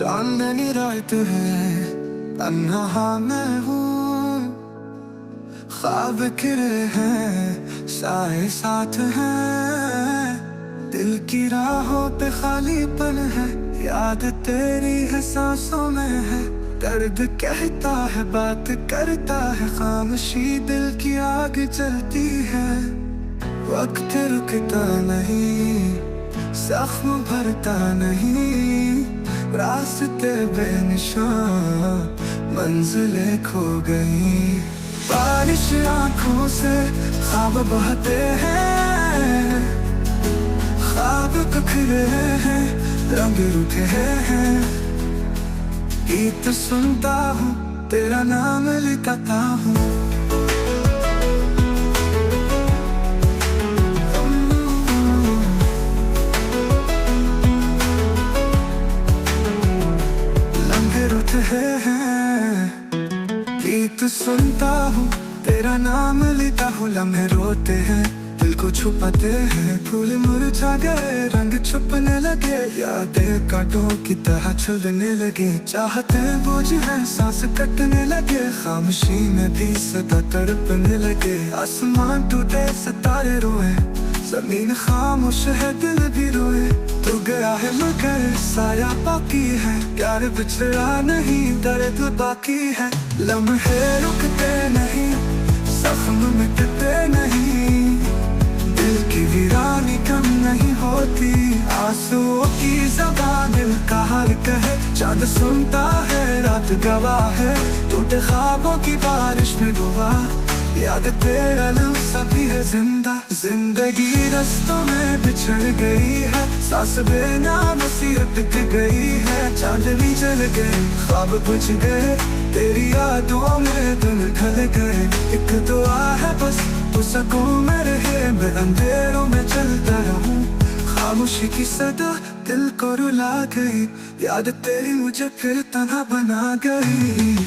चांदनी रात है, तन्हा मैं हूँ। ख्वाब खिले हैं, साए साथ हैं। दिल की राहों पे खालीपन है, याद तेरी है सांसों में है। दर्द कहता है, बात करता है, खामोशी दिल की आग जलती है। वक्त रुकता नहीं, जख्म भरता नहीं। रास्ते बेनिशान, मंजिलें खो गई। बारिश आंखों से ख्वाब बहते हैं, ख्वाब बिखरे हैं, रंग रूठे हैं। गीत सुनता हूँ, तेरा नाम लिखता हूँ। गीत सुनता हूँ, तेरा नाम लेता हूँ। लम्हे रोते हैं, दिल को छुपाते हैं। फूल मुरझा गए, रंग छुपने लगे। यादें कांटों की तरह चुभने लगे। चाहते बोझ है, सांस कटने लगे। खामोशी में भी सदा तड़पने लगे। आसमान टूटे, सितारे रोए, जमीन खामोश है, दिल भी रोए। तू गया है मगर साया बाकी है। प्यार बिछड़ा नहीं, दर्द बाकी है। लम्हे रुकते नहीं, जख्म मिटते नहीं। दिल की वीरानी कम नहीं होती। आंसुओं की ज़बान दिल का हाल कहे। चाँद सुनता है, रात गवाह है। टूटे ख्वाबों की बारिश में डूबा, याद तेरा लफ्ज़ अभी है जिंदा। जिंदगी रस्तों में बिछड़ गई है, सांस बेनाम सी अटक गई है। चांदनी जल गए, ख्वाब बुझ गए, तेरी यादों में दिन ढल गए। एक दुआ है बस, तू सुकून में रहे। मैं अंधेरों में चलता रहूं, खामोशी की सदा दिल को रुला गई। याद तेरी मुझे फिर तन्हा बना गई।